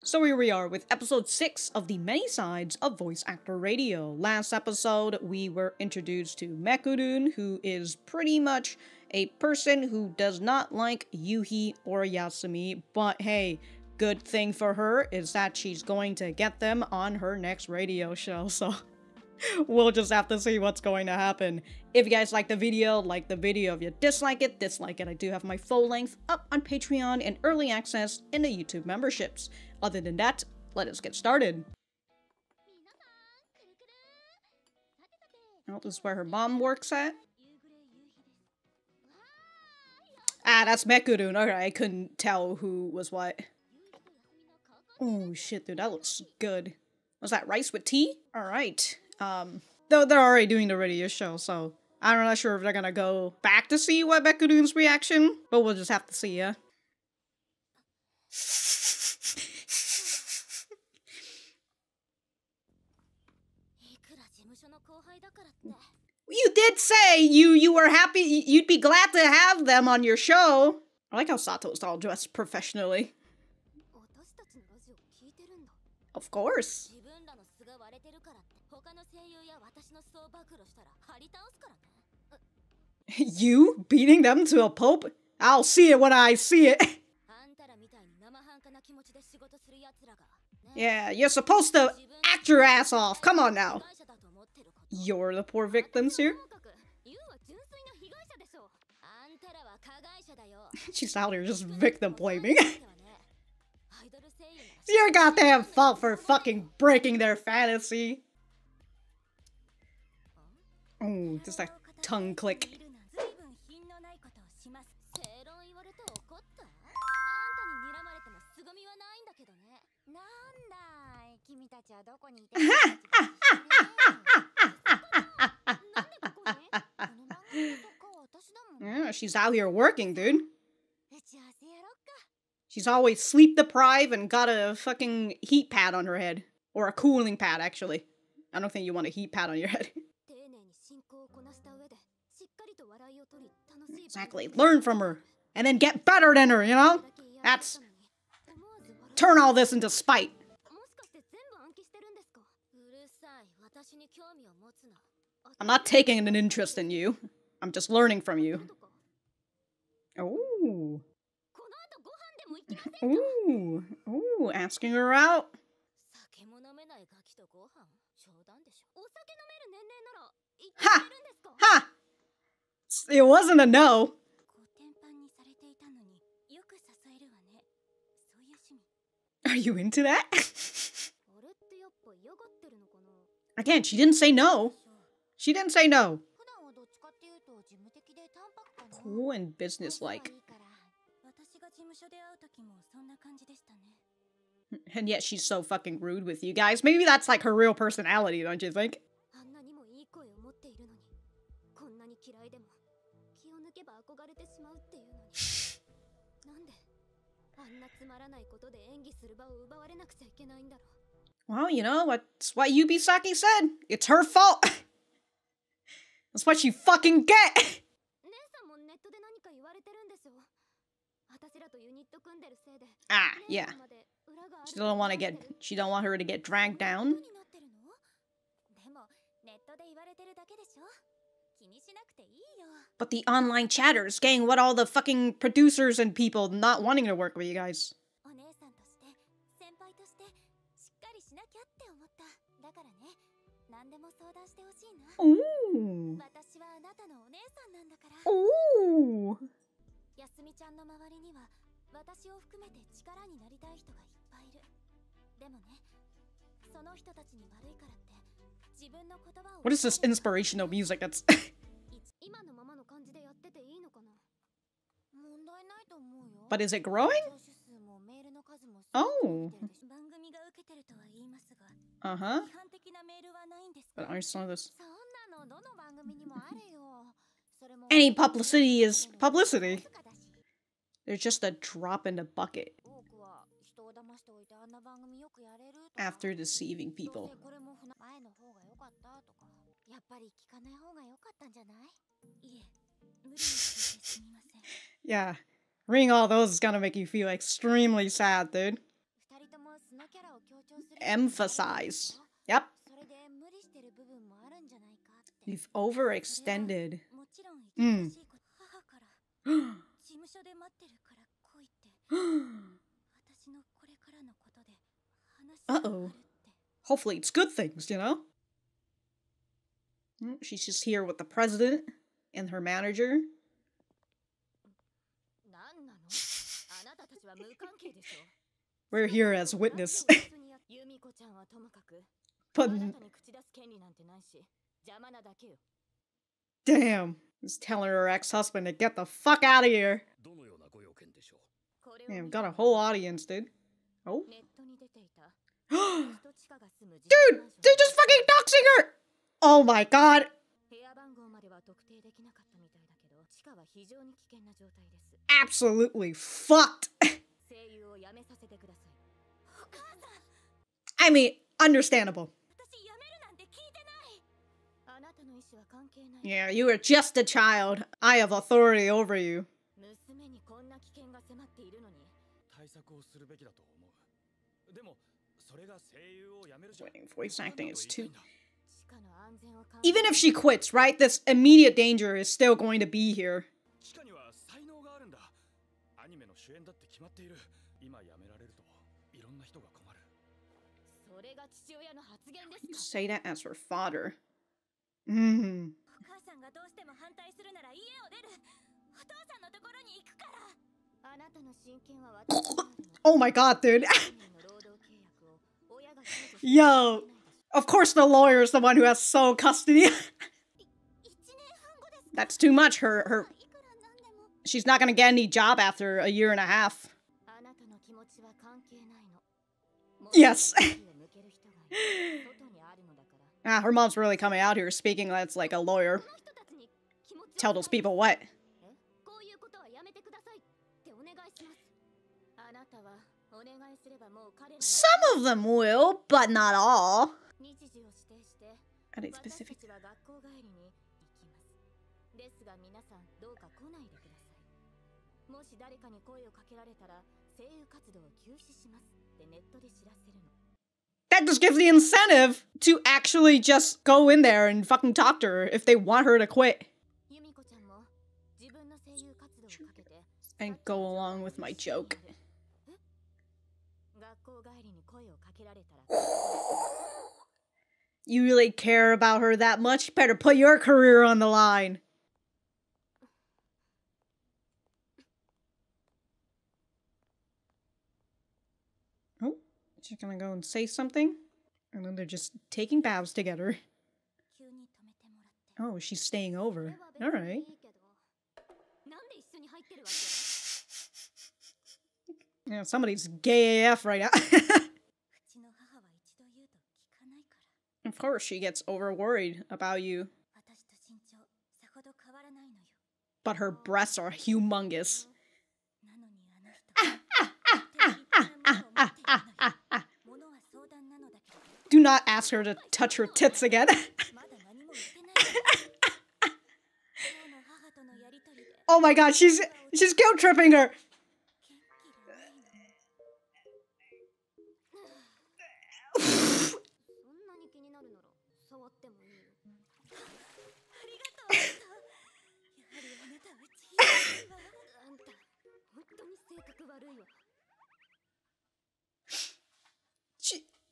So here we are with episode 6 of the many sides of voice actor radio. Last episode, we were introduced to Mekurun, who is pretty much a person who does not like Yuhi or Yasumi, but hey, good thing for her is that she's going to get them on her next radio show, so we'll just have to see what's going to happen. If you guys like the video, like the video. If you dislike it, dislike it. I do have my full length up on Patreon and early access in the YouTube memberships. Other than that, let us get started. Oh, this is where her mom works at. Ah, that's Mekurun. Alright, I couldn't tell who was what. Oh shit, dude, that looks good. Was that rice with tea? Alright. Though they're already doing the radio show, so I'm not sure if they're gonna go back to see what Mekurun's reaction, but we'll just have to see, yeah. You did say you were happy, you'd be glad to have them on your show. I like how Sato's all dressed professionally. Of course. You beating them to a pulp? I'll see it when I see it. Yeah, you're supposed to act your ass off. Come on now. You're the poor victims here? She's out here just victim blaming. It's your goddamn fault for fucking breaking their fantasy. Oh, just that tongue click. Yeah, she's out here working, dude. She's always sleep deprived and got a fucking heat pad on her head. Or a cooling pad, actually. I don't think you want a heat pad on your head. Exactly. Learn from her. And then get better than her, you know? That's... Turn all this into spite. I'm not taking an interest in you. I'm just learning from you. Ooh. Ooh. Ooh, asking her out. Ha! Ha! It wasn't a no. Are you into that? Again, she didn't say no. She didn't say no. Cool and businesslike. And yet she's so fucking rude with you guys. Maybe that's like her real personality, don't you think? Well, you know, that's what Yubisaki said. It's her fault. That's what you fucking get. Ah, yeah. She don't want her to get dragged down. But the online chatters, gang, what all the fucking producers and people not wanting to work with you guys. Ooh. Ooh. What is this inspirational music that's... But is it growing? Oh. Uh-huh. But I saw this. Any publicity is publicity. They're just a drop in the bucket. After deceiving people. Yeah. Reading all those is gonna make you feel extremely sad, dude. emphasize. Yep. You've overextended. Uh-oh. Hopefully it's good things, you know? She's just here with the president and her manager. We're here as witness. But damn, he's telling her ex-husband to get the fuck out of here. Damn, got a whole audience, dude. Oh. Dude, they're just fucking doxing her! Oh my god. Absolutely fucked. I mean, understandable. Yeah, you are just a child. I have authority over you. Waiting, voice acting is too... Even if she quits, right? This immediate danger is still going to be here. You say that as her father. Oh my god, dude. Yo. Of course the lawyer is the one who has sole custody. That's too much. She's not gonna get any job after a year and a half. Yes. Her mom's really coming out here speaking that's like a lawyer. Tell those people what? Some of them will, but not all. Are they specific? That just gives the incentive to actually just go in there and fucking talk to her if they want her to quit. And go along with my joke. You really care about her that much? Better put your career on the line. Oh, she's gonna go and say something? And then they're just taking baths together. Oh, she's staying over. Alright. Yeah, somebody's gay AF right now. Of course, she gets over-worried about you. But her breasts are humongous. Do not ask her to touch her tits again. Oh my god, she's guilt-tripping her.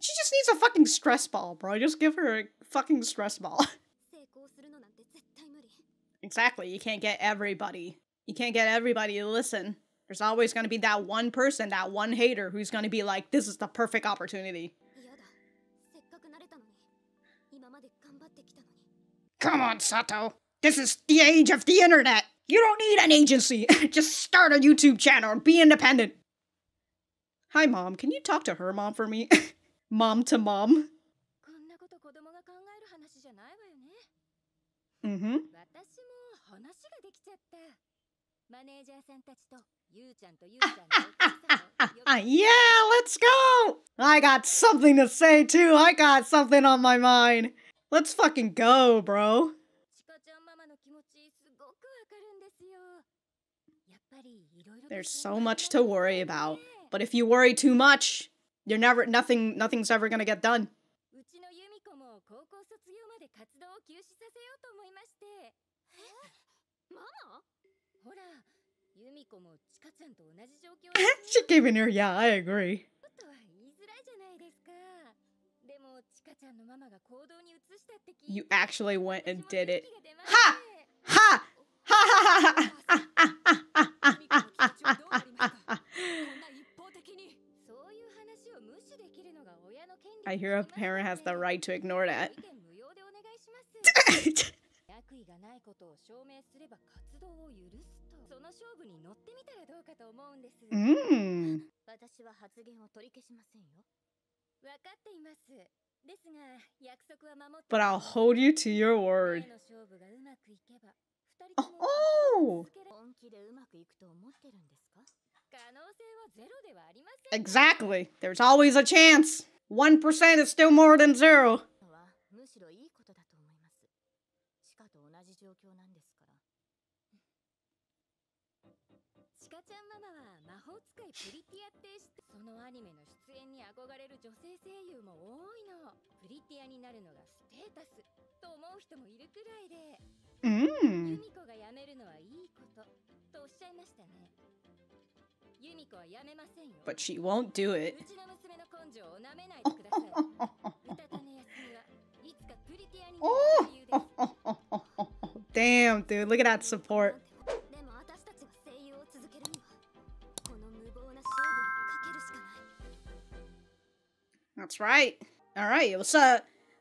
She just needs a fucking stress ball, bro. Just give her a fucking stress ball. Exactly, you can't get everybody. You can't get everybody to listen. There's always gonna be that one person, that one hater who's gonna be like, this is the perfect opportunity. Come on, Sato. This is the age of the internet. You don't need an agency. Just start a YouTube channel and be independent. Hi, Mom. Can you talk to her mom for me? Mom to mom. Mm-hmm. Yeah, let's go! I got something to say too. I got something on my mind. Let's fucking go, bro. There's so much to worry about. But if you worry too much, nothing's ever gonna get done. She came in here, yeah, I agree. You actually went and did it. Ha! Ha! Ha ha ha! I hear a parent has the right to ignore that. But I'll hold you to your word. Oh! Exactly. There's always a chance. 1% is still more than 0. But she won't do it. Damn, dude, look at that support. That's right. Alright, it was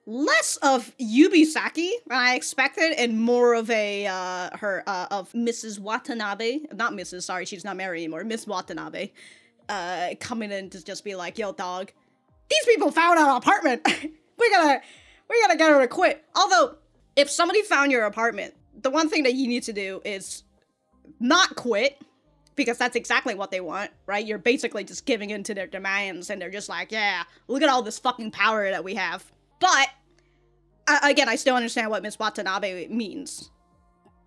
less of Yubisaki than I expected and more of a of Mrs. Watanabe. Not Mrs., sorry, she's not married anymore. Miss Watanabe. Coming in to just be like, yo, dog, these people found our apartment. we gotta get her to quit. Although, if somebody found your apartment, the one thing that you need to do is not quit, because that's exactly what they want, right? You're basically just giving in to their demands, and they're just like, yeah, look at all this fucking power that we have. But, again, I still understand what Miss Watanabe means.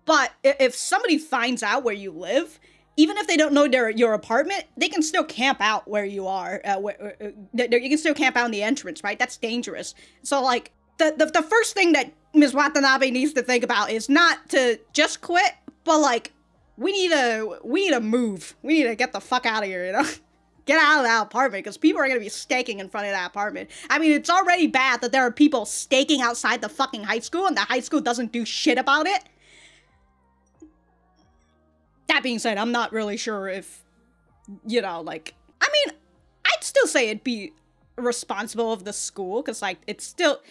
But if somebody finds out where you live, even if they don't know your apartment, they can still camp out where you are. You can still camp out in the entrance, right? That's dangerous. So, like, the first thing that Ms. Watanabe needs to think about is not to just quit, but, like, we need to move. We need to get the fuck out of here, you know? Get out of that apartment, because people are going to be staking in front of that apartment. I mean, it's already bad that there are people staking outside the fucking high school, and the high school doesn't do shit about it. That being said, I'm not really sure if, you know, like, I mean, I'd still say it'd be responsible of the school, because, like, it's still,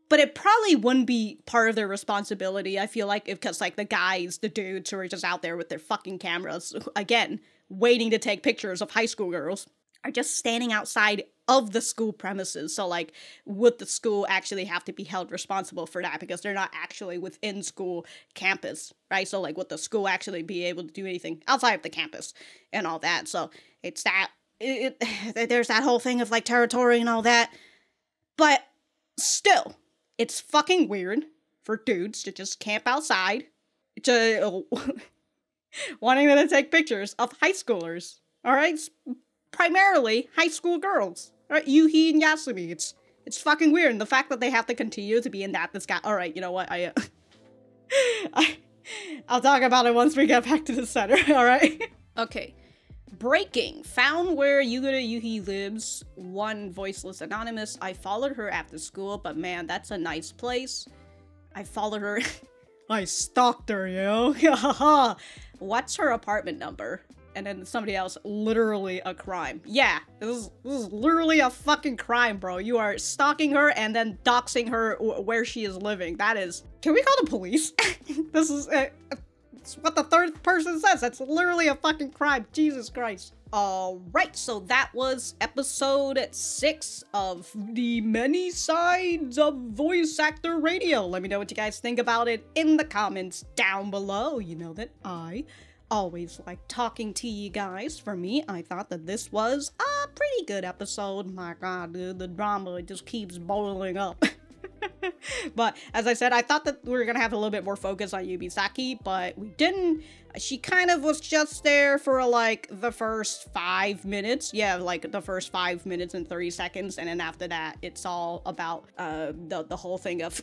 but it probably wouldn't be part of their responsibility, I feel like, because, like, the dudes who are just out there with their fucking cameras, again, waiting to take pictures of high school girls, are just standing outside of the school premises. So, like, would the school actually have to be held responsible for that? Because they're not actually within school campus, right? So, like, would the school actually be able to do anything outside of the campus and all that? So, it's that, there's that whole thing of, like, territory and all that. But, still, it's fucking weird for dudes to just camp outside, to wanting to take pictures of high schoolers, alright? Primarily high school girls, right? Yuhi and Yasumi. It's fucking weird, and the fact that they have to continue to be in this guy. Alright, you know what, I'll talk about it once we get back to the center, alright? Okay. Breaking. Found where Yuhi lives. One voiceless anonymous. I followed her after school, but man, that's a nice place. I followed her. I stalked her, yo. What's her apartment number? And then somebody else, literally a crime. Yeah, this is literally a fucking crime, bro. You are stalking her and then doxing her where she is living. That is... Can we call the police? This is... it's what the third person says. That's literally a fucking crime. Jesus Christ. Alright, so that was episode 6 of the many sides of voice actor radio. Let me know what you guys think about it in the comments down below. You know that I always like talking to you guys. For me, I thought that this was a pretty good episode. My god, dude, the drama just keeps boiling up. But as I said, I thought that we were gonna have a little bit more focus on Yubisaki, but we didn't. She kind of was just there for like the first 5 minutes. Yeah, like the first 5 minutes and 30 seconds, and then after that, it's all about the whole thing of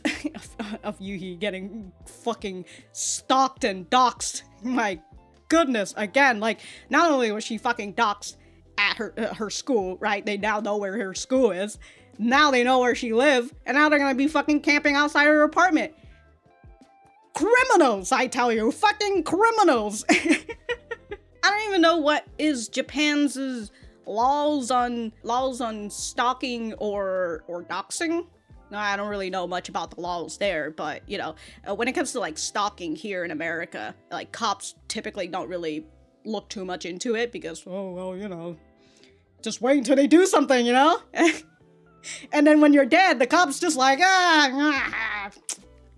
of Yuhi getting fucking stalked and doxxed. My goodness, again, like not only was she fucking doxxed at her school, right? They now know where her school is. Now they know where she lives, and now they're gonna be fucking camping outside her apartment. Criminals, I tell you, fucking criminals. I don't even know what is Japan's laws on stalking or doxing. No, I don't really know much about the laws there, but you know, when it comes to like stalking here in America, like cops typically don't really look too much into it because, oh well, you know, just wait until they do something, you know. And then when you're dead, the cop's just like,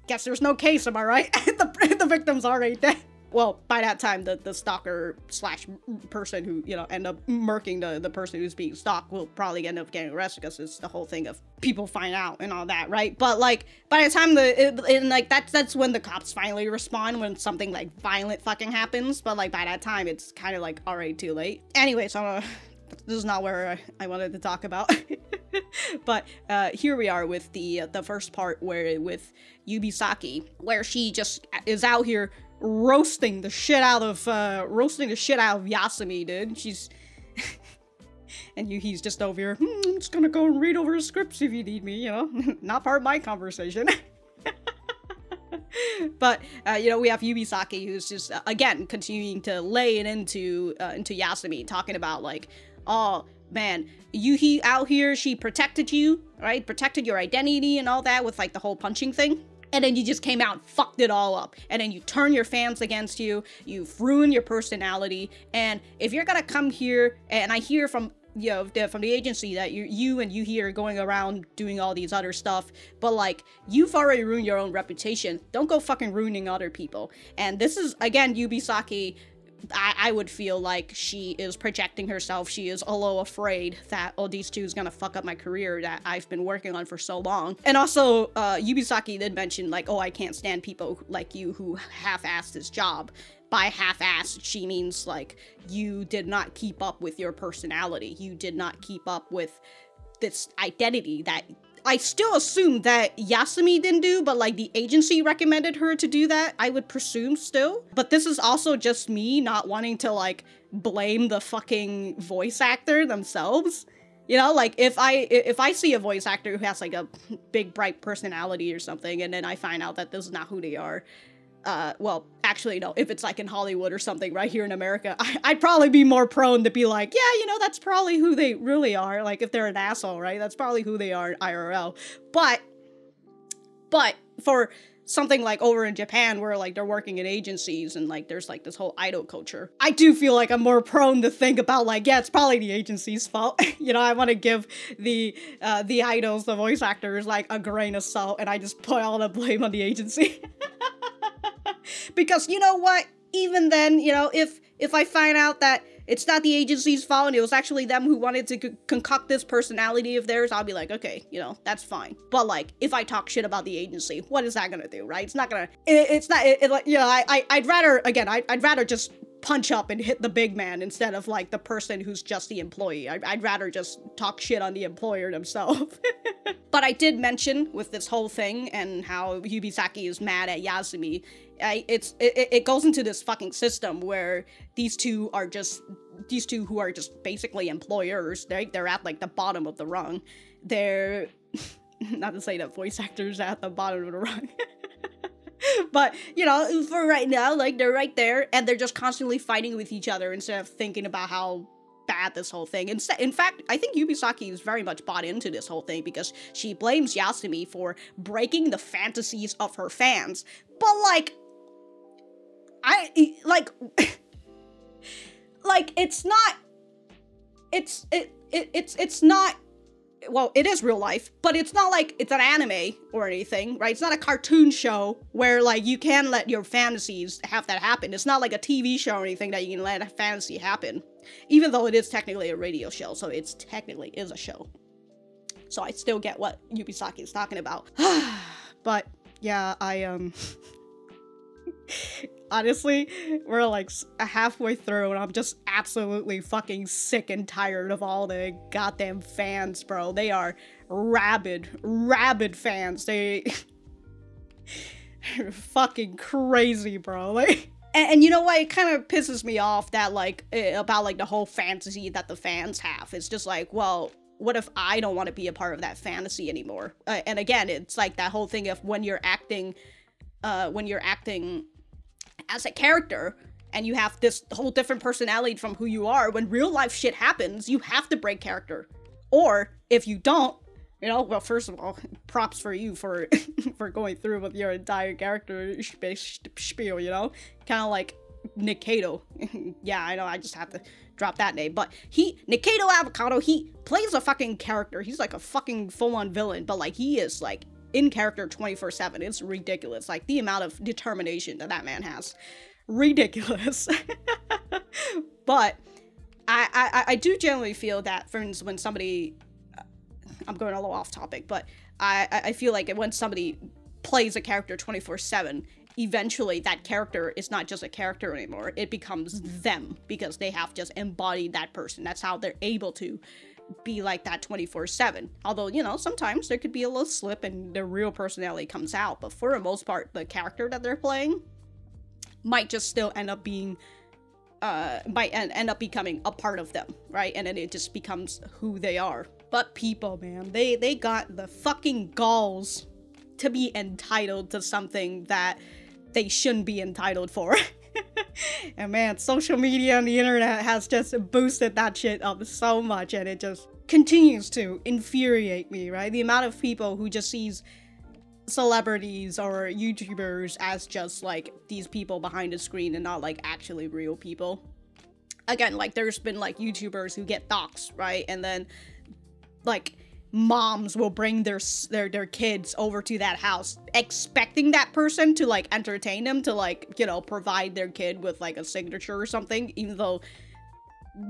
guess there's no case, am I right? the victim's already dead. Well, by that time, the stalker slash person who, you know, end up murking the person who's being stalked will probably end up getting arrested because it's the whole thing of people find out and all that, right? But like, by the time that's when the cops finally respond, when something like violent fucking happens. But like by that time, it's kind of like already too late. Anyway, so this is not where I wanted to talk about. But here we are with the first part with Yubisaki, where she just is out here roasting the shit out of Yasumi, dude. She's and Yuhi's just over here. I'm just gonna go and read over the scripts if you need me, you know. Not part of my conversation. But you know, we have Yubisaki who's just again continuing to lay it into Yasumi, talking about like, oh man, Yuhi out here, she protected you, right? Protected your identity and all that with like the whole punching thing. And then you just came out and fucked it all up. And then you turn your fans against you. You've ruined your personality. And if you're gonna come here, and I hear from, you know, from the agency that you and Yuhi are going around doing all these other stuff, but like, you've already ruined your own reputation. Don't go fucking ruining other people. And this is, again, Yubisaki, I would feel like she is projecting herself. She is a little afraid that, oh, these two is gonna fuck up my career that I've been working on for so long. And also, Yubisaki did mention, like, oh, I can't stand people like you who half-assed this job. By half-assed, she means, like, you did not keep up with your personality. You did not keep up with this identity that I still assume that Yasumi didn't do, but like the agency recommended her to do that, I would presume still. But this is also just me not wanting to like blame the fucking voice actor themselves. You know, like if I see a voice actor who has like a big bright personality or something, and then I find out that this is not who they are, well, actually, no, if it's like in Hollywood or something right here in America, I'd probably be more prone to be like, yeah, you know, that's probably who they really are. Like, if they're an asshole, right? That's probably who they are in IRL. But for something like over in Japan where like they're working in agencies and like there's like this whole idol culture, I do feel like I'm more prone to think about like, yeah, it's probably the agency's fault. You know, I want to give the idols, the voice actors, like a grain of salt, and I just put all the blame on the agency. Because you know what, even then, you know, if I find out that it's not the agency's fault and it was actually them who wanted to concoct this personality of theirs, I'll be like, okay, you know, that's fine. But like, if I talk shit about the agency, what is that gonna do, right? It's not gonna, like, you know, I'd rather just punch up and hit the big man instead of like the person who's just the employee. I'd rather just talk shit on the employer themselves. But I did mention with this whole thing and how Yubisaki is mad at Yasumi, it goes into this fucking system where these two who are just basically employers, they're at like the bottom of the rung. They're not to say that voice actors are at the bottom of the rung. But, you know, for right now, like, they're right there, and they're just constantly fighting with each other instead of thinking about how bad this whole thing. In fact, I think Yubisaki is very much bought into this whole thing because she blames Yasumi for breaking the fantasies of her fans. But, like, it's not, well, it is real life, but it's not like it's an anime or anything, right? It's not a cartoon show where, like, you can let your fantasies have that happen. It's not like a TV show or anything that you can let a fantasy happen. Even though it is technically a radio show, so it's technically is a show. So I still get what Yubisaki is talking about. But yeah, honestly, we're like halfway through and I'm just absolutely fucking sick and tired of all the goddamn fans, bro. They are rabid fans. They fucking crazy, bro. Like, and you know what? It kind of pisses me off that, like, about, like, the whole fantasy that the fans have. It's just like, well, what if I don't want to be a part of that fantasy anymore? And again, it's like that whole thing of when you're acting as a character, and you have this whole different personality from who you are, when real life shit happens, you have to break character. Or, if you don't, you know, well, first of all, props for you for for going through with your entire character spiel, you know? Kind of like Nikaido. Yeah, I know, I just have to drop that name. But Nikaido Avocado, he plays a fucking character. He's like a fucking full-on villain, but like, he is like in character 24/7. It's ridiculous. Like, the amount of determination that man has. Ridiculous. But I do generally feel that, for instance, when somebody... I'm going a little off topic, but I feel like when somebody plays a character 24/7, eventually that character is not just a character anymore. It becomes them, because they have just embodied that person. That's how they're able to be like that 24/7. Although, you know, sometimes there could be a little slip and their real personality comes out, but for the most part, the character that they're playing might just still end up being might end up becoming a part of them, right? And then it just becomes who they are. But people, man, they got the fucking galls to be entitled to something that they shouldn't be entitled for. And man, social media and the internet has just boosted that shit up so much, and it just continues to infuriate me, right? The amount of people who just sees celebrities or YouTubers as just like these people behind the screen and not like actually real people. Again, like, there's been like YouTubers who get doxxed, right? And then like moms will bring their kids over to that house expecting that person to like entertain them, to like, you know, provide their kid with like a signature or something, even though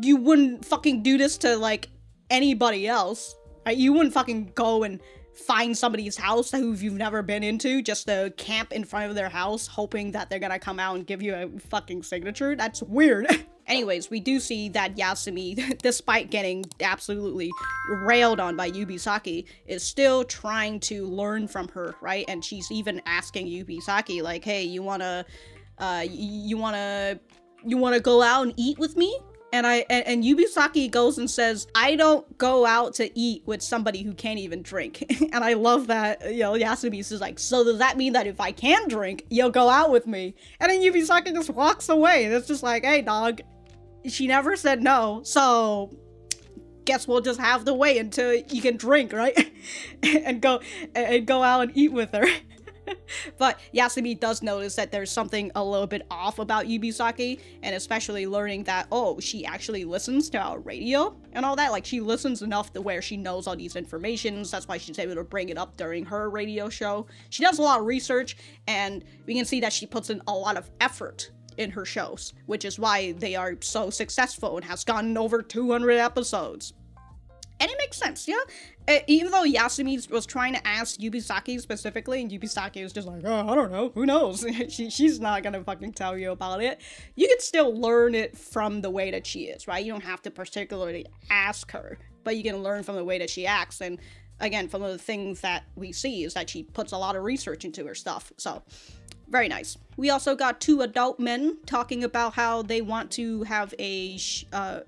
you wouldn't fucking do this to like anybody else, right? You wouldn't fucking go and find somebody's house who you've never been into just to camp in front of their house hoping that they're gonna come out and give you a fucking signature. That's weird. Anyways, we do see that Yasumi, despite getting absolutely railed on by Yubisaki, is still trying to learn from her, right? And she's even asking Yubisaki, like, hey, you wanna go out and eat with me? And Yubisaki goes and says, I don't go out to eat with somebody who can't even drink. And I love that, you know, Yasumi's is like, so does that mean that if I can drink, you'll go out with me? And then Yubisaki just walks away. And it's just like, hey, dog, she never said no, so guess we'll just have to wait until you can drink, right? and go out and eat with her. But Yasumi does notice that there's something a little bit off about Yubisaki, and especially learning that, oh, she actually listens to our radio and all that. Like, she listens enough to where she knows all these informations. That's why she's able to bring it up during her radio show. She does a lot of research, and we can see that she puts in a lot of effort in her shows, which is why they are so successful and has gotten over 200 episodes. And it makes sense, yeah? Even though Yasumi was trying to ask Yubisaki specifically, and Yubisaki was just like, oh, I don't know, who knows? She's not gonna fucking tell you about it. You can still learn it from the way that she is, right? You don't have to particularly ask her, but you can learn from the way that she acts. And again, from the things that we see is that she puts a lot of research into her stuff, so very nice. We also got two adult men talking about how they want to have a, a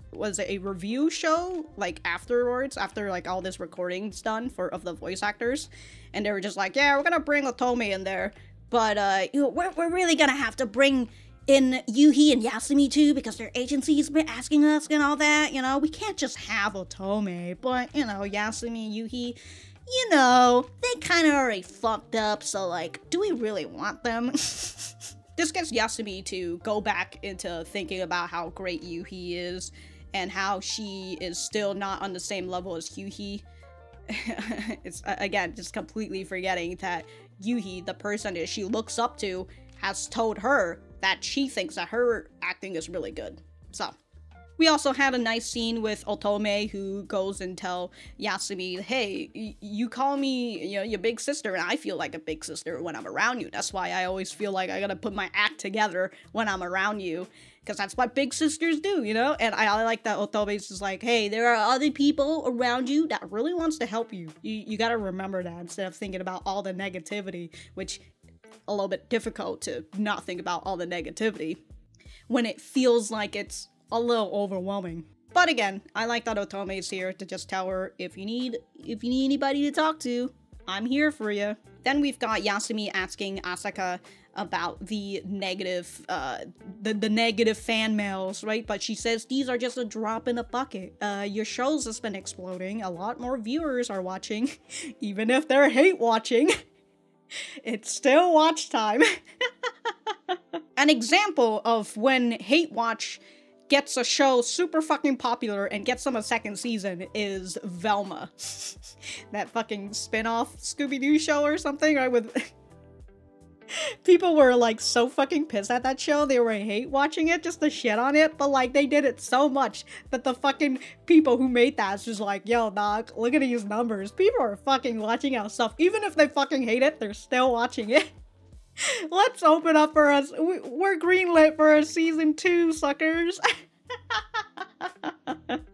review show, like, afterwards, after, like, all this recording's done of the voice actors. And they were just like, yeah, we're gonna bring Otome in there, but, you know, we're really gonna have to bring in Yuhi and Yasumi too, because their agency's been asking us and all that, you know? We can't just have Otome, but, you know, Yasumi and Yuhi, you know, they kind of already fucked up, so, like, do we really want them? This gets Yasumi to go back into thinking about how great Yuhi is, and how she is still not on the same level as Yuhi. It's, again, just completely forgetting that Yuhi, the person that she looks up to, has told her that she thinks that her acting is really good. So, We also had a nice scene with Otome, who goes and tell Yasumi, hey, you call me, you know, your big sister, and I feel like a big sister when I'm around you. That's why I always feel like I gotta put my act together when I'm around you, because that's what big sisters do, you know? And I like that Otome's just like, hey, there are other people around you that really wants to help you. You gotta remember that instead of thinking about all the negativity, which a little bit difficult to not think about all the negativity when it feels like it's a little overwhelming. But again, I like that Otome is here to just tell her, if you need anybody to talk to, I'm here for you. Then we've got Yasumi asking Asaka about the negative, the negative fan mails, right? But she says these are just a drop in a bucket. Your shows has been exploding. A lot more viewers are watching, even if they're hate watching. It's still watch time. An example of when hate watch gets a show super fucking popular and gets them a second season is Velma. That fucking spin-off Scooby-Doo show or something, right? With people were like so fucking pissed at that show, they were hate watching it just to shit on it, but like they did it so much that the fucking people who made that is just like, yo dog, look at these numbers. People are fucking watching our stuff. Even if they fucking hate it, they're still watching it. Let's open up for us. We're greenlit for a season 2, suckers.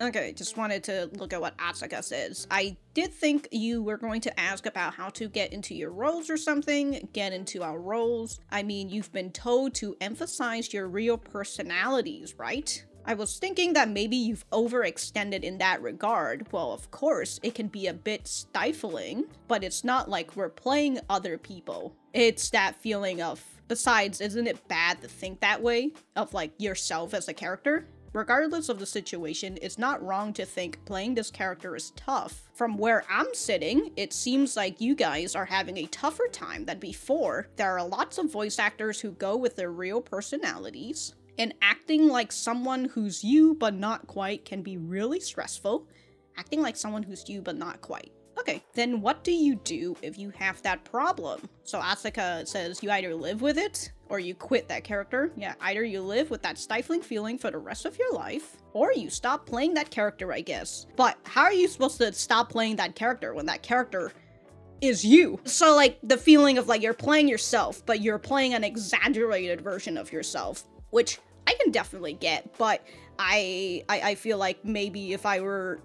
Okay, just wanted to look at what Asaka says. I did think you were going to ask about how to get into your roles or something. Get into our roles. I mean, you've been told to emphasize your real personalities, right? I was thinking that maybe you've overextended in that regard. Well, of course, it can be a bit stifling, but it's not like we're playing other people. It's that feeling of, besides, isn't it bad to think that way? Of like yourself as a character? Regardless of the situation, it's not wrong to think playing this character is tough. From where I'm sitting, it seems like you guys are having a tougher time than before. There are lots of voice actors who go with their real personalities, and acting like someone who's you but not quite can be really stressful. Acting like someone who's you but not quite. Okay, then what do you do if you have that problem? So Asaka says you either live with it, or you quit that character. Yeah, either you live with that stifling feeling for the rest of your life, or you stop playing that character, I guess. But how are you supposed to stop playing that character when that character is you? So like, the feeling of like you're playing yourself, but you're playing an exaggerated version of yourself, which I can definitely get, but I feel like maybe if I were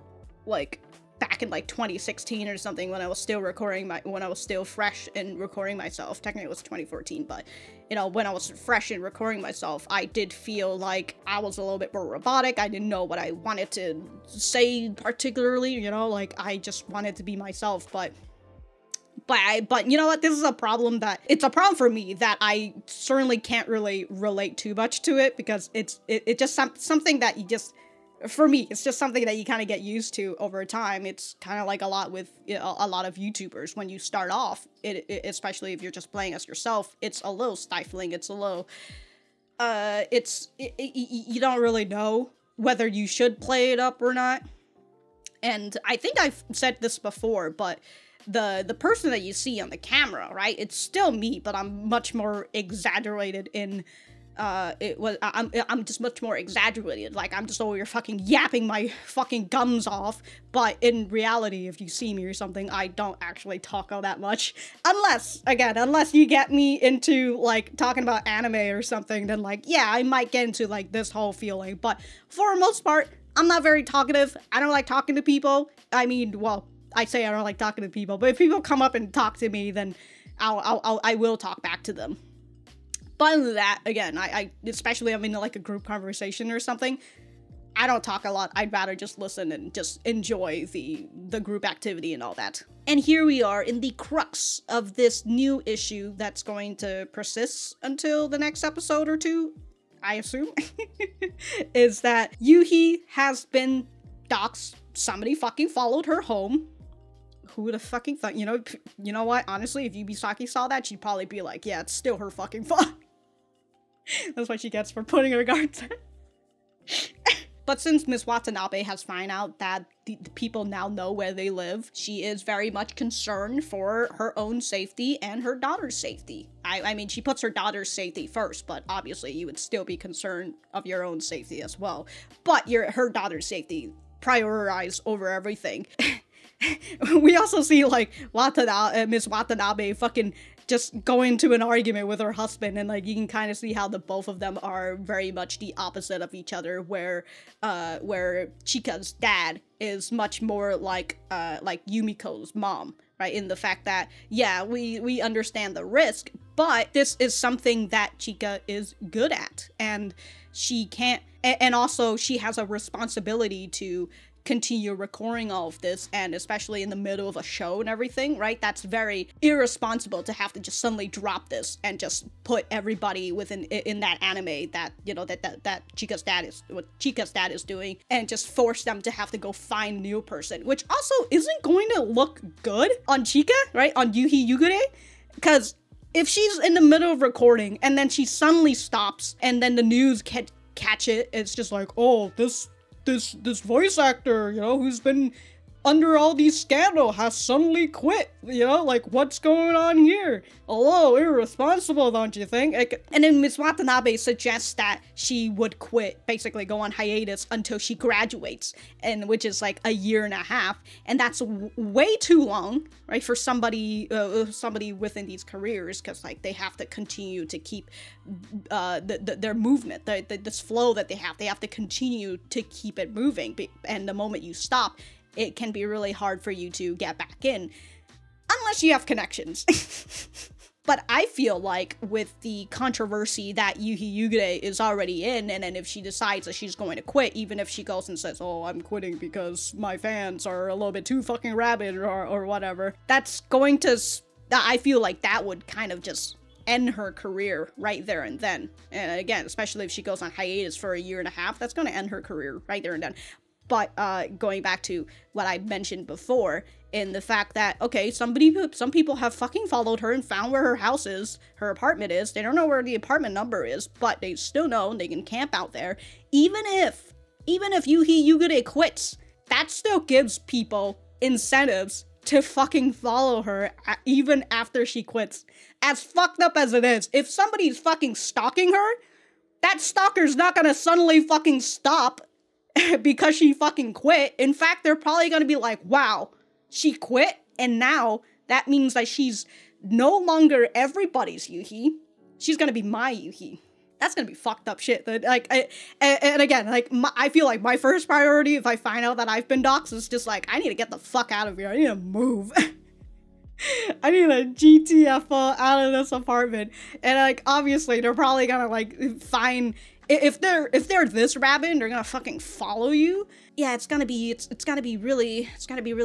like back in like 2016 or something, when I was still when I was still fresh in recording myself, technically it was 2014, but you know, when I was fresh in recording myself, I did feel like I was a little bit more robotic. I didn't know what I wanted to say particularly, you know, like I just wanted to be myself, but you know what, this is a problem it's a problem for me that I certainly can't really relate too much to it, because it's just something that you just, for me, it's just something that you kind of get used to over time. It's kind of like a lot with, you know, a lot of YouTubers. When you start off, especially if you're just playing as yourself, it's a little stifling. It's a little, you don't really know whether you should play it up or not. And I think I've said this before, but the person that you see on the camera, right? It's still me, but I'm much more exaggerated in. I'm just much more exaggerated. Like, I'm just over here fucking yapping my fucking gums off. But in reality, if you see me or something, I don't actually talk all that much. Unless you get me into, like, talking about anime or something, then, like, yeah, I might get into, like, this whole feeling. But for the most part, I'm not very talkative. I don't like talking to people. I mean, well, I say I don't like talking to people, but if people come up and talk to me, then I will talk back to them. But other than that, again, I especially I'm in like a group conversation or something, I don't talk a lot. I'd rather just listen and just enjoy the group activity and all that. And here we are in the crux of this new issue that's going to persist until the next episode or two, I assume, is that Yuhi has been doxxed. Somebody fucking followed her home. Who would have fucking thought? You know what? Honestly, if Yubisaki saw that, she'd probably be like, yeah, it's still her fucking fault. That's what she gets for putting her guards down. But since Miss Watanabe has found out that the people now know where they live, she is very much concerned for her own safety and her daughter's safety. I mean, she puts her daughter's safety first, but obviously you would still be concerned of your own safety as well. But her daughter's safety prioritized over everything. We also see, like, Miss Watanabe fucking just go into an argument with her husband, and, like, you can kind of see how the both of them are very much the opposite of each other, where Chika's dad is much more like Yumiko's mom, right? In the fact that, yeah, we understand the risk, but this is something that Chika is good at, and she can't, and also she has a responsibility to continue recording all of this, and especially in the middle of a show and everything, right? That's very irresponsible to have to just suddenly drop this and just put everybody in that anime that, you know, that Chika's dad is doing, and just force them to have to go find a new person, which also isn't going to look good on Chika, right? On Yuhi Yugure, because if she's in the middle of recording and then she suddenly stops and then the news can catch it, it's just like, oh, this voice actor, you know, who's been under all these scandal has suddenly quit, you know, like, what's going on here? Hello, irresponsible, don't you think? And then Miss Watanabe suggests that she would quit, basically go on hiatus until she graduates, and which is like a year and a half, and that's way too long, right, for somebody within these careers, because, like, they have to continue to keep their movement, this flow that they have to continue to keep it moving, and the moment you stop, it can be really hard for you to get back in, unless you have connections. But I feel like with the controversy that Yuhi Yugure is already in, and then if she decides that she's going to quit, even if she goes and says, oh, I'm quitting because my fans are a little bit too fucking rabid or whatever, that's going to, I feel like that would kind of just end her career right there and then. And again, especially if she goes on hiatus for a year and a half, that's going to end her career right there and then. But going back to what I mentioned before, in the fact that, okay, some people have fucking followed her and found where her house is, her apartment is. They don't know where the apartment number is, but they still know, and they can camp out there. Even if Yuhi Yugure quits, that still gives people incentives to fucking follow her even after she quits. As fucked up as it is, if somebody's fucking stalking her, that stalker's not gonna suddenly fucking stop because she fucking quit. In fact, they're probably gonna be like, wow, she quit, and now that means that she's no longer everybody's Yuhi. She's gonna be my Yuhi. That's gonna be fucked up shit. That, like, and again, like, I feel like my first priority, if I find out that I've been doxxed, is just like, I need to get the fuck out of here. I need to move. I need a GTFO out of this apartment. And, like, obviously, they're probably gonna, like, find, if they're this rabid, they're gonna fucking follow you. Yeah, it's gonna be really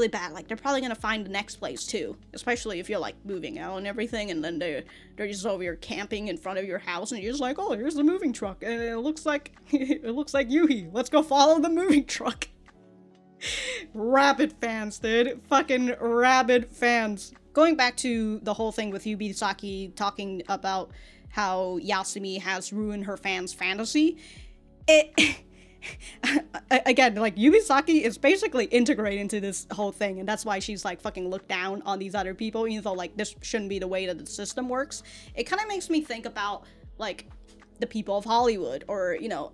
bad. Like, they're probably gonna find the next place too, especially if you're, like, moving out and everything, and then they're just over here camping in front of your house, and you're just like, oh, here's the moving truck, and it looks like Yuhi. Let's go follow the moving truck. Rabid fans, dude. Fucking rabid fans. Going back to the whole thing with Yubisaki talking about how Yasumi has ruined her fans' fantasy, again, like, Yubisaki is basically integrated into this whole thing, and that's why she's, like, fucking looked down on these other people, even though, like, this shouldn't be the way that the system works. It kind of makes me think about, like, the people of Hollywood, or, you know,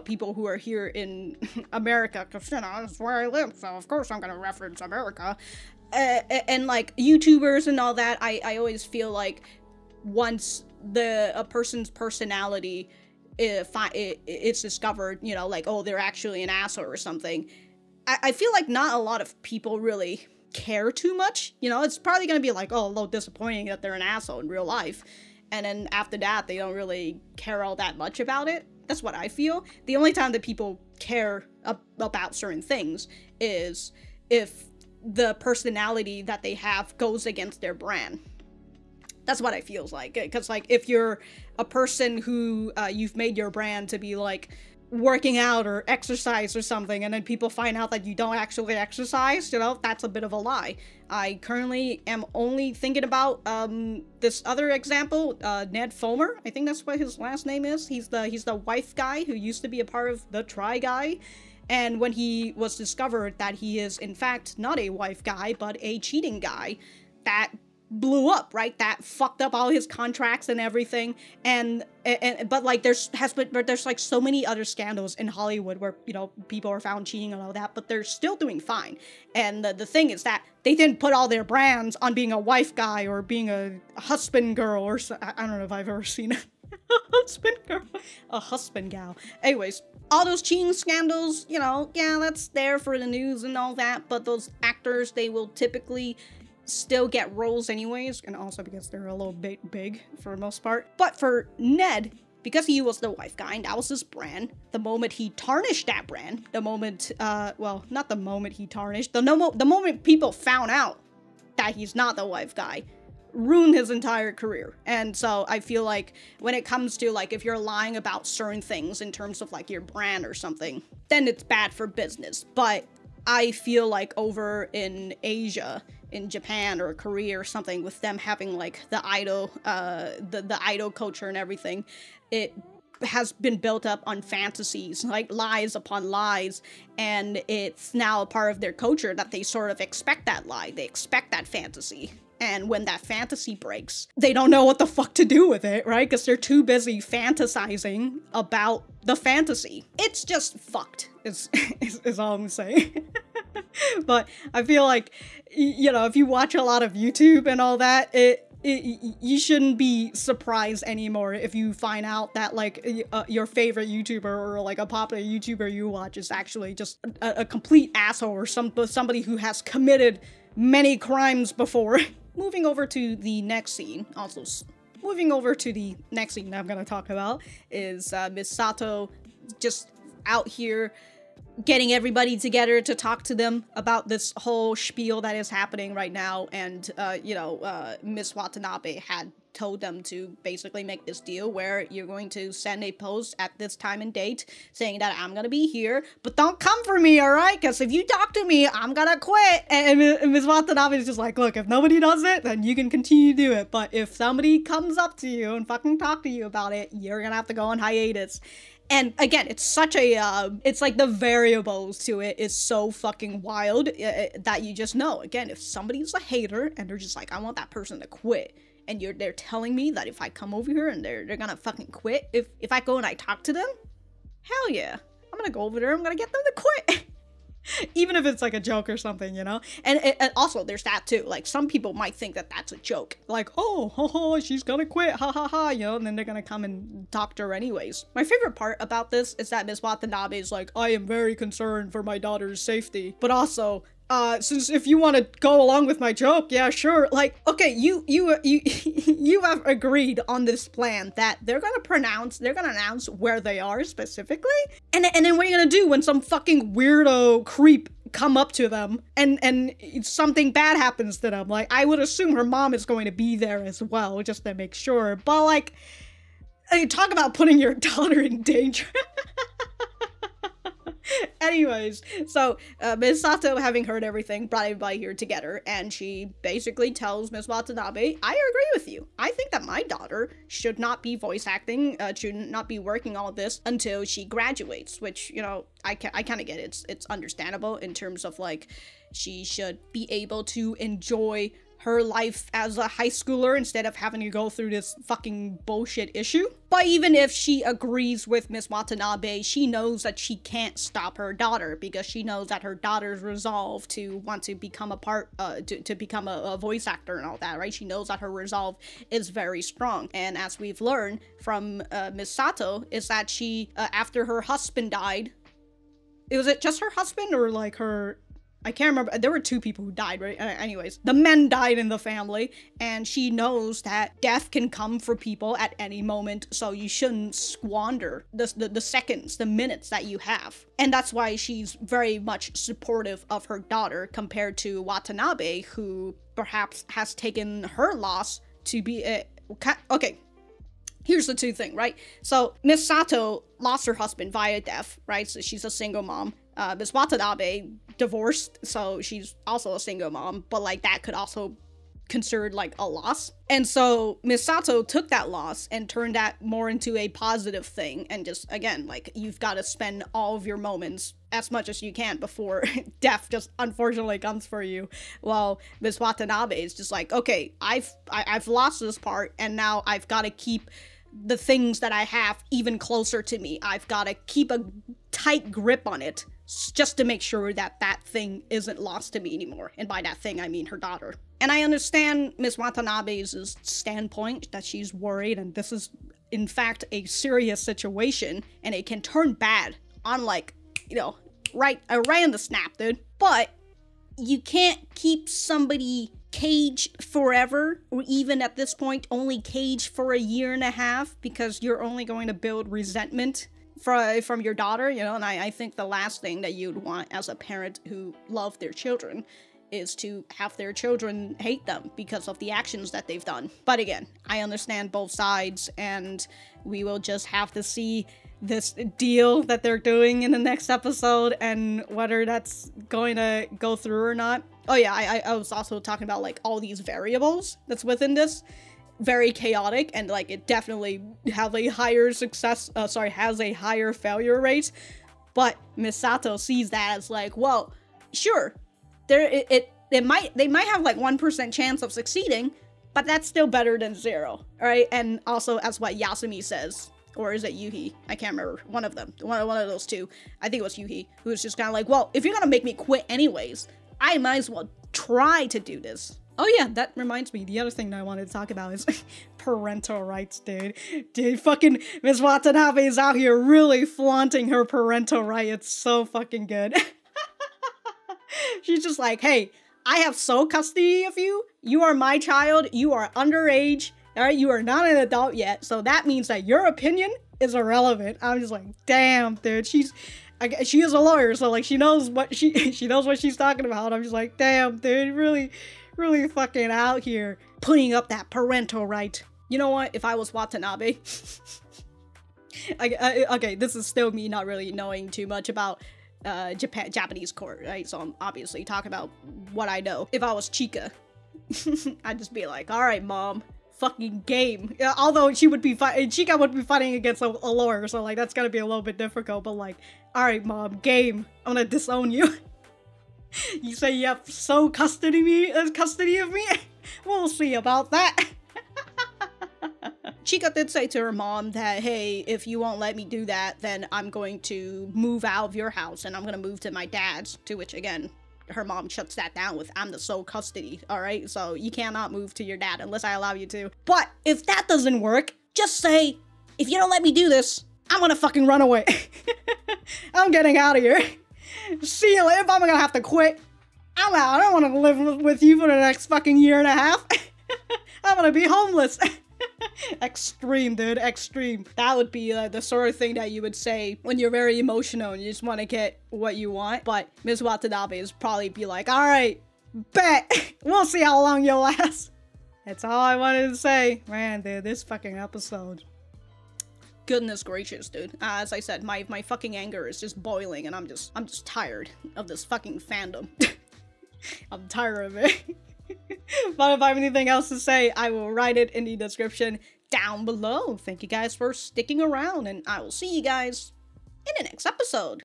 people who are here in America, because, you know, that's where I live, so of course I'm gonna reference America, and, like, YouTubers and all that. I always feel like once a person's personality it's discovered, you know, like, oh, they're actually an asshole or something, I feel like not a lot of people really care too much. You know, it's probably gonna be like, oh, a little disappointing that they're an asshole in real life, and then after that they don't really care all that much about it. That's what I feel. The only time that people care about certain things is if the personality that they have goes against their brand. That's what it feels like. Because, like, if you're a person who you've made your brand to be, like, working out or exercise or something, and then people find out that you don't actually exercise, you know, that's a bit of a lie. I currently am only thinking about this other example, Ned Fomer. I think that's what his last name is. He's the wife guy who used to be a part of the Try Guy. And when he was discovered that he is in fact not a wife guy, but a cheating guy, that blew up, right? That fucked up all his contracts and everything. But like there's like so many other scandals in Hollywood where, you know, people are found cheating and all that, but they're still doing fine. And the thing is that they didn't put all their brands on being a wife guy or being a husband girl or so. I don't know if I've ever seen a husband girl, a husband gal. Anyways, all those cheating scandals, you know, yeah, that's there for the news and all that, but those actors, they will typically still get roles anyways, and also because they're a little bit big for the most part. But for Ned, because he was the wife guy, and that was his brand, the moment he tarnished that brand, the moment, well, not the moment he tarnished, the moment people found out that he's not the wife guy, ruined his entire career. And so I feel like when it comes to like if you're lying about certain things in terms of like your brand or something, then it's bad for business. But I feel like over in Asia, in Japan or Korea or something, with them having like the idol, the idol culture and everything, it has been built up on fantasies, like lies upon lies, and it's now a part of their culture that they sort of expect that lie, they expect that fantasy. And when that fantasy breaks, they don't know what the fuck to do with it, right? Because they're too busy fantasizing about the fantasy. It's just fucked, is all I'm saying. But I feel like, you know, if you watch a lot of YouTube and all that, you shouldn't be surprised anymore if you find out that like your favorite YouTuber or like a popular YouTuber you watch is actually just a complete asshole or somebody who has committed many crimes before. Moving over to the next scene, moving over to the next scene that I'm gonna talk about is Miss Sato just out here getting everybody together to talk to them about this whole spiel that is happening right now. And, you know, Miss Watanabe had told them to basically make this deal where you're going to send a post at this time and date saying that I'm gonna be here, but don't come for me, alright? Because if you talk to me, I'm gonna quit. And Ms. Watanabe is just like, look, if nobody does it, then you can continue to do it. But if somebody comes up to you and fucking talk to you about it, you're gonna have to go on hiatus. And again, it's such a, it's like the variables to it is so fucking wild that you just know, again, if somebody's a hater and they're just like, I want that person to quit, and they're telling me that if I come over here and they're gonna fucking quit, if I go and I talk to them, hell yeah, I'm gonna go over there, I'm gonna get them to quit. Even if it's like a joke or something, you know? And also, there's that too. Like, some people might think that that's a joke. Like, oh, ho, ho, she's gonna quit, ha ha ha, you know? And then they're gonna come and talk to her anyways. My favorite part about this is that Miss Watanabe is like, I am very concerned for my daughter's safety. But also, since if you want to go along with my joke, yeah, sure. Like, okay, you have agreed on this plan that they're gonna announce where they are specifically, and then what are you gonna do when some fucking weirdo creep come up to them and something bad happens to them? Like, I would assume her mom is going to be there as well, just to make sure. But like, talk about putting your daughter in danger. Anyways, so Ms. Sato, having heard everything, brought everybody here together, and she basically tells Ms. Watanabe, I agree with you. I think that my daughter should not be voice acting, should not be working all this until she graduates, which, you know, I kind of get it. It's understandable in terms of, like, she should be able to enjoy her life as a high schooler instead of having to go through this fucking bullshit issue. But even if she agrees with Miss Watanabe, she knows that she can't stop her daughter, because she knows that her daughter's resolve to want to become a part, to become a voice actor and all that, right? She knows that her resolve is very strong. And as we've learned from Miss Sato, is that she, after her husband died, was it just her husband or like her... I can't remember. There were two people who died, right? Anyways, the men died in the family, and she knows that death can come for people at any moment, so you shouldn't squander the seconds, the minutes that you have. And that's why she's very much supportive of her daughter compared to Watanabe, who perhaps has taken her loss to be okay. here's the two thing, right? So Miss Sato lost her husband via death, right? So she's a single mom. Miss Watanabe divorced, so she's also a single mom, but like that could also considered like a loss. And so Miss Sato took that loss and turned that more into a positive thing, and just, again, like, you've got to spend all of your moments as much as you can before death just unfortunately comes for you. Well, Miss Watanabe is just like, okay, I've lost this part, and now I've got to keep the things that I have even closer to me. I've got to keep a tight grip on it just to make sure that that thing isn't lost to me anymore. And by that thing, I mean her daughter. And I understand Miss Watanabe's standpoint, that she's worried, and this is, in fact, a serious situation, and it can turn bad on, like, you know, right in the snap, dude. But you can't keep somebody caged forever, or even at this point, only caged for a year and a half, because you're only going to build resentment from your daughter, you know. And I think the last thing that you'd want as a parent who loved their children is to have their children hate them because of the actions that they've done. But again, I understand both sides, and we will just have to see this deal that they're doing in the next episode and whether that's going to go through or not. Oh yeah, I was also talking about like all these variables that's within this. Very chaotic, and like it definitely has a higher has a higher failure rate. But Miss Sato sees that as like, well, sure, they might have like 1% chance of succeeding, but that's still better than 0, right? And also, as what Yasumi says, or is it Yuhi? I can't remember. One of them, one of those two. I think it was Yuhi, who was just kind of like, well, if you're gonna make me quit anyways, I might as well try to do this. Oh yeah, that reminds me, the other thing that I wanted to talk about is parental rights, dude. Dude, fucking Miss Watanabe is out here really flaunting her parental right. It's so fucking good. She's just like, hey, I have sole custody of you. You are my child. You are underage. Alright, you are not an adult yet. So that means that your opinion is irrelevant. I'm just like, damn, dude. She is a lawyer, so like she knows what she knows what she's talking about. I'm just like, damn, dude, really fucking out here putting up that parental right. You know what? If I was Watanabe, okay, this is still me not really knowing too much about Japanese court, right? So I'm obviously talking about what I know. If I was Chika, I'd just be like, all right, mom, fucking game. Although Chika would be fighting against a lawyer, so like that's gonna be a little bit difficult. But like, all right, mom, game. I'm gonna disown you. You say you have sole custody of me? We'll see about that. Chika did say to her mom that, hey, if you won't let me do that, then I'm going to move out of your house and I'm gonna move to my dad's. To which, again, her mom shuts that down with, I'm the sole custody, alright? So you cannot move to your dad unless I allow you to. But if that doesn't work, just say, if you don't let me do this, I'm gonna fucking run away. I'm getting out of here. See you later. If I'm gonna have to quit, I'm out. I don't want to live with you for the next fucking year and a half. I'm gonna be homeless. Extreme, dude. Extreme. That would be the sort of thing that you would say when you're very emotional and you just want to get what you want. But Ms. Watanabe is probably be like, alright, bet. We'll see how long you'll last. That's all I wanted to say. Man, dude, this fucking episode. Goodness gracious, dude. As I said, my fucking anger is just boiling, and I'm just tired of this fucking fandom. I'm tired of it. But if I have anything else to say, I will write it in the description down below. Thank you guys for sticking around, and I will see you guys in the next episode.